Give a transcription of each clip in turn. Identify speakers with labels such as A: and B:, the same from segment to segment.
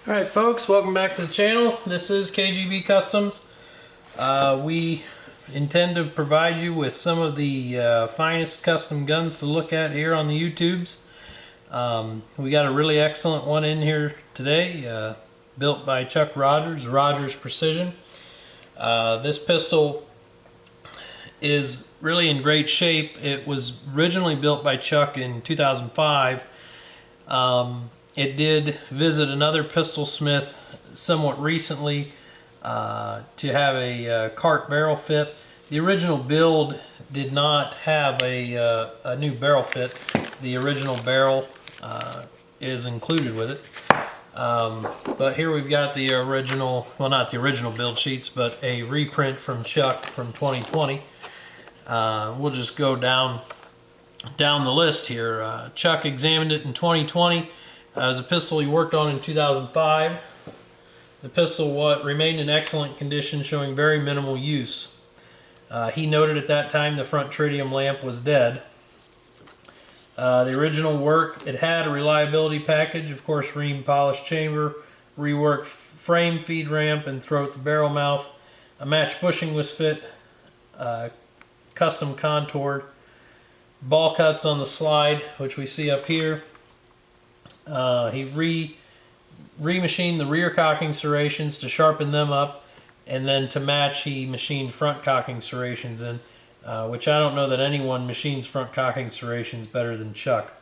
A: Alright folks, welcome back to the channel. This is KGB Customs. We intend to provide you with some of the finest custom guns to look at here on the YouTubes. We got a really excellent one in here today, built by Chuck Rogers Precision. This pistol is really in great shape. It was originally built by Chuck in 2005. It did visit another pistol smith somewhat recently to have a cart barrel fit. The original build did not have a new barrel fit. The original barrel is included with it. But here we've got the original, well, not the original build sheets, but a reprint from Chuck from 2020. We'll just go down the list here. Chuck examined it in 2020. It was a pistol he worked on in 2005. The pistol remained in excellent condition, showing very minimal use. He noted at that time the front tritium lamp was dead. The original work, it had a reliability package, of course, ream polished chamber, reworked frame feed ramp and throat to barrel mouth. A match bushing was fit, custom contoured. Ball cuts on the slide, which we see up here. He remachined the rear cocking serrations to sharpen them up, and then to match he machined front cocking serrations in, which I don't know that anyone machines front cocking serrations better than Chuck.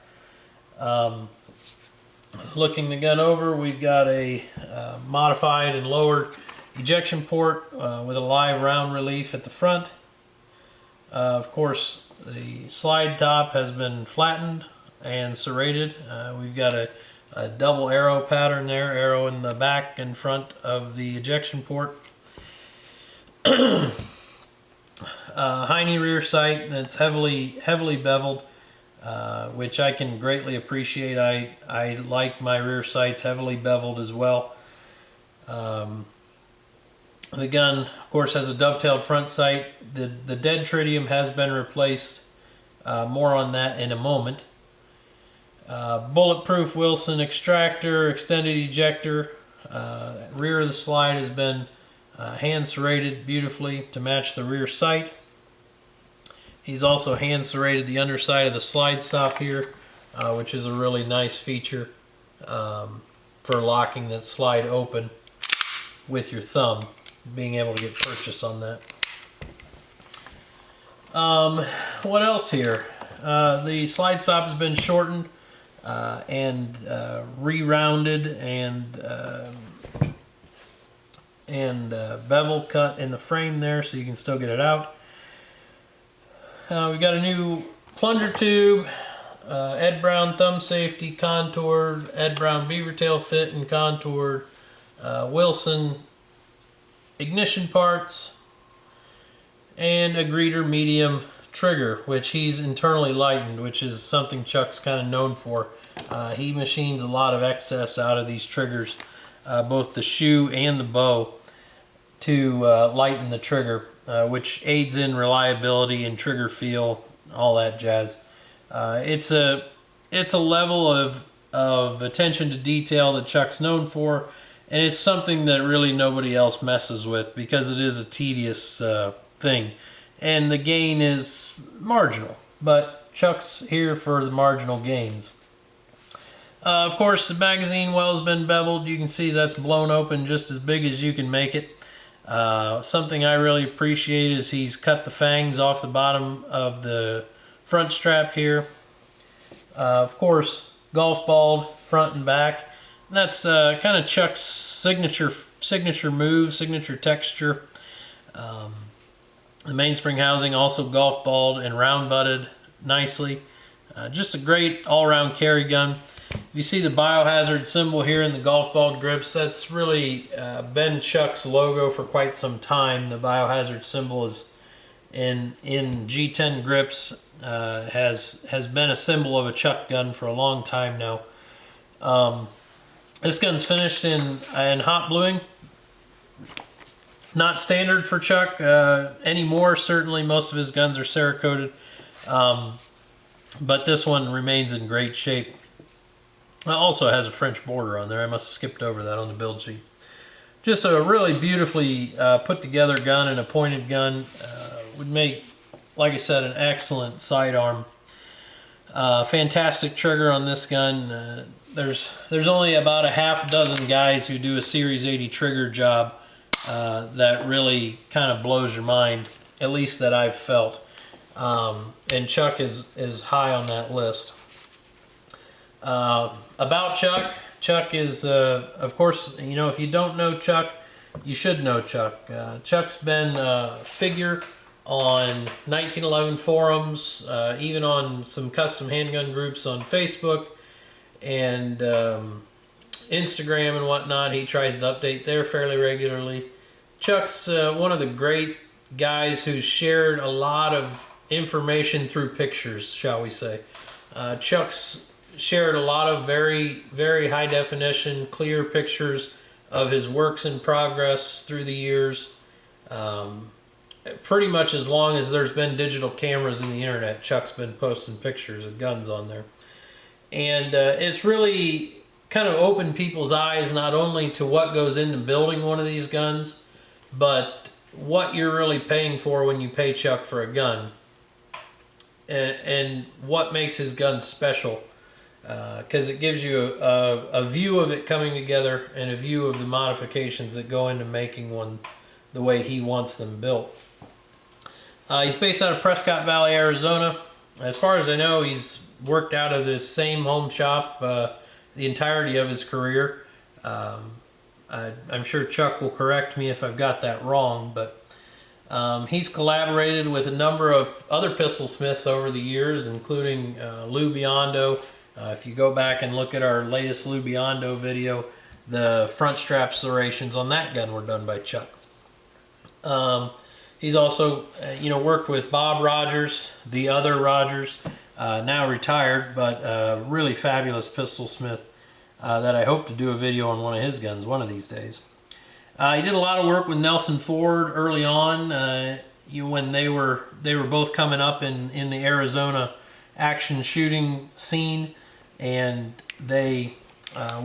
A: Looking the gun over, we've got a modified and lowered ejection port with a live round relief at the front. Of course, the slide top has been flattened and serrated. We've got a double arrow pattern there, arrow in the back and front of the ejection port. Heine rear sight that's heavily beveled, which I can greatly appreciate. I like my rear sights heavily beveled as well. The gun, of course, has a dovetailed front sight. The dead tritium has been replaced. More on that in a moment. Bulletproof Wilson extractor, extended ejector. Rear of the slide has been hand serrated beautifully to match the rear sight. He's also hand serrated the underside of the slide stop here, which is a really nice feature for locking that slide open with your thumb, being able to get purchase on that. What else here? The slide stop has been shortened and re-rounded and bevel cut in the frame there, so you can still get it out. We've got a new plunger tube, Ed Brown thumb safety contoured, Ed Brown beaver tail fit and contoured, Wilson ignition parts, and a Greeter medium trigger, which he's internally lightened, which is something Chuck's kind of known for. He machines a lot of excess out of these triggers, both the shoe and the bow, to lighten the trigger, which aids in reliability and trigger feel, all that jazz. It's a level of attention to detail that Chuck's known for, and it's something that really nobody else messes with because it is a tedious thing, and the gain is marginal, but Chuck's here for the marginal gains. Of course, the magazine well has been beveled. You can see that's blown open just as big as you can make it. Something I really appreciate is he's cut the fangs off the bottom of the front strap here. Of course, golf ball front and back. And that's kind of Chuck's signature move, signature texture. The mainspring housing also golf balled and round butted nicely. Just a great all-around carry gun. You see the biohazard symbol here in the golf ball grips. That's really been Chuck's logo for quite some time. The biohazard symbol is in G10 grips, has been a symbol of a Chuck gun for a long time now. This gun's finished in hot bluing. Not standard for Chuck anymore. Certainly most of his guns are Cerakoted, but this one remains in great shape. also has a French border on there. I must have skipped over that on the build sheet. Just a really beautifully put together gun, and a pointed gun. Would make, like I said, an excellent sidearm. Fantastic trigger on this gun. There's only about a half dozen guys who do a Series 80 trigger job that really kind of blows your mind, at least that I've felt. And Chuck is high on that list. About Chuck. Chuck is, of course, you know, if you don't know Chuck, you should know Chuck. Chuck's been a figure on 1911 forums, even on some custom handgun groups on Facebook and Instagram and whatnot. He tries to update there fairly regularly. Chuck's one of the great guys who's shared a lot of information through pictures, shall we say. Chuck's shared a lot of very, very high definition, clear pictures of his works in progress through the years. Pretty much as long as there's been digital cameras in the internet, Chuck's been posting pictures of guns on there. And it's really kind of opened people's eyes not only to what goes into building one of these guns, but what you're really paying for when you pay Chuck for a gun. And what makes his gun special. Because it gives you a view of it coming together and a view of the modifications that go into making one the way he wants them built. He's based out of Prescott Valley, Arizona. As far as I know, he's worked out of this same home shop the entirety of his career. I'm sure Chuck will correct me if I've got that wrong, but he's collaborated with a number of other pistol smiths over the years, including Lou Biondo. If you go back and look at our latest Lou Biondo video, the front strap serrations on that gun were done by Chuck. He's also, worked with Bob Rogers, the other Rogers, now retired, but really fabulous pistol smith that I hope to do a video on one of his guns one of these days. He did a lot of work with Nelson Ford early on, when they were both coming up in the Arizona action shooting scene, and they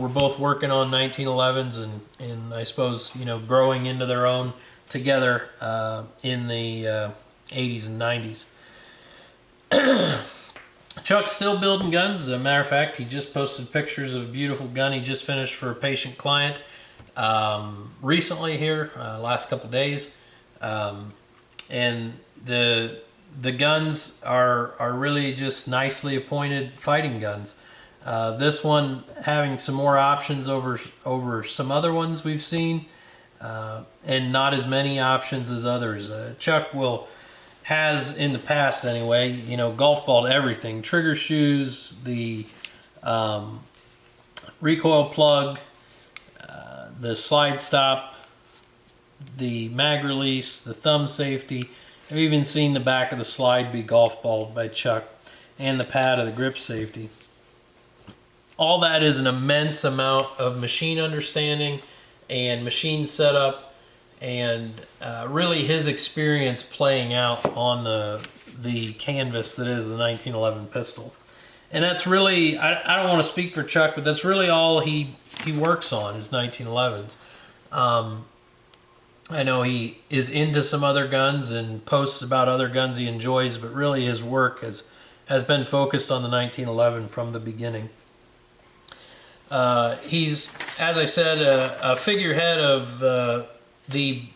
A: were both working on 1911s and I suppose growing into their own together in the 80s and 90s. Chuck's still building guns. As a matter of fact, he just posted pictures of a beautiful gun he just finished for a patient client recently here, last couple days. And the guns are really just nicely appointed fighting guns. This one having some more options over some other ones we've seen, and not as many options as others. Chuck has in the past anyway, golf balled everything: trigger shoes, the recoil plug, the slide stop, the mag release, the thumb safety. I've even seen the back of the slide be golf balled by Chuck, and the pad of the grip safety. All that is an immense amount of machine understanding and machine setup, and really his experience playing out on the canvas that is the 1911 pistol. And that's really, I don't want to speak for Chuck, but that's really all he works on is 1911s. I know he is into some other guns and posts about other guns he enjoys, but really his work has been focused on the 1911 from the beginning. He's, as I said, a figurehead of the big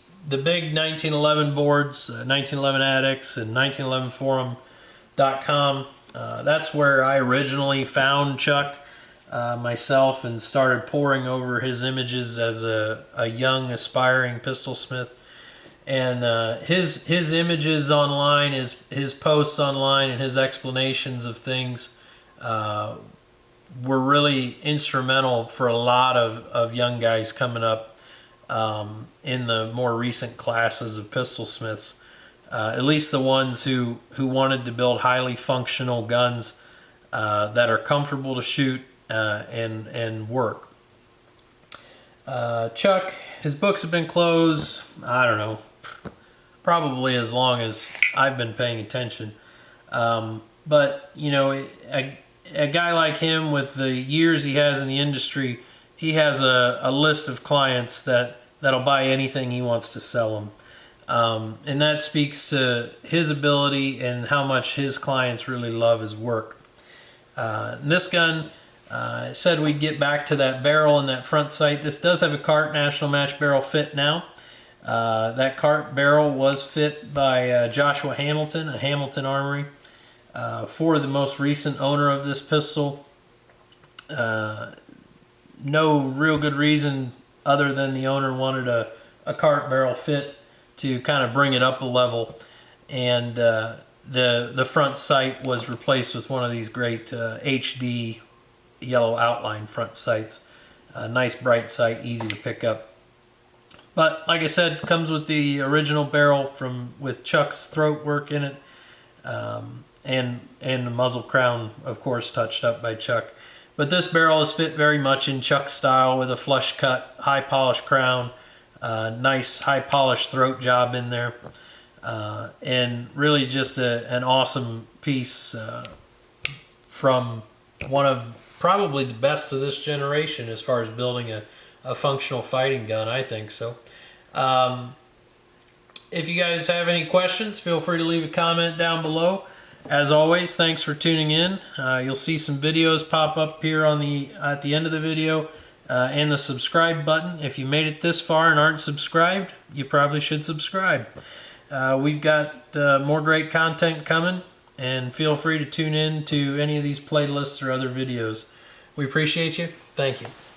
A: 1911 boards, 1911 Addicts and 1911forum.com. That's where I originally found Chuck myself and started poring over his images as a young aspiring pistol smith. And his images online, his posts online, and his explanations of things were really instrumental for a lot of young guys coming up in the more recent classes of pistol smiths, at least the ones who wanted to build highly functional guns that are comfortable to shoot and work. Chuck, his books have been closed, I don't know, probably as long as I've been paying attention. But a guy like him, with the years he has in the industry, he has a list of clients that'll buy anything he wants to sell them. And that speaks to his ability and how much his clients really love his work. This gun, said we'd get back to that barrel and that front sight. This does have a Cart National Match Barrel fit now. That Cart barrel was fit by Joshua Hamilton, a Hamilton Armory. For the most recent owner of this pistol, no real good reason other than the owner wanted a Cart barrel fit to kind of bring it up a level, and the front sight was replaced with one of these great HD yellow outline front sights. Nice bright sight, easy to pick up. But like I said, comes with the original barrel with Chuck's throat work in it, and the muzzle crown, of course, touched up by Chuck. But this barrel is fit very much in Chuck style, with a flush cut, high polished crown, nice high polished throat job in there, and really just an awesome piece from one of probably the best of this generation as far as building a functional fighting gun, I think so. If you guys have any questions, feel free to leave a comment down below. As always, thanks for tuning in. You'll see some videos pop up here at the end of the video, and the subscribe button. If you made it this far and aren't subscribed, you probably should subscribe. We've got more great content coming, and feel free to tune in to any of these playlists or other videos. We appreciate you. Thank you.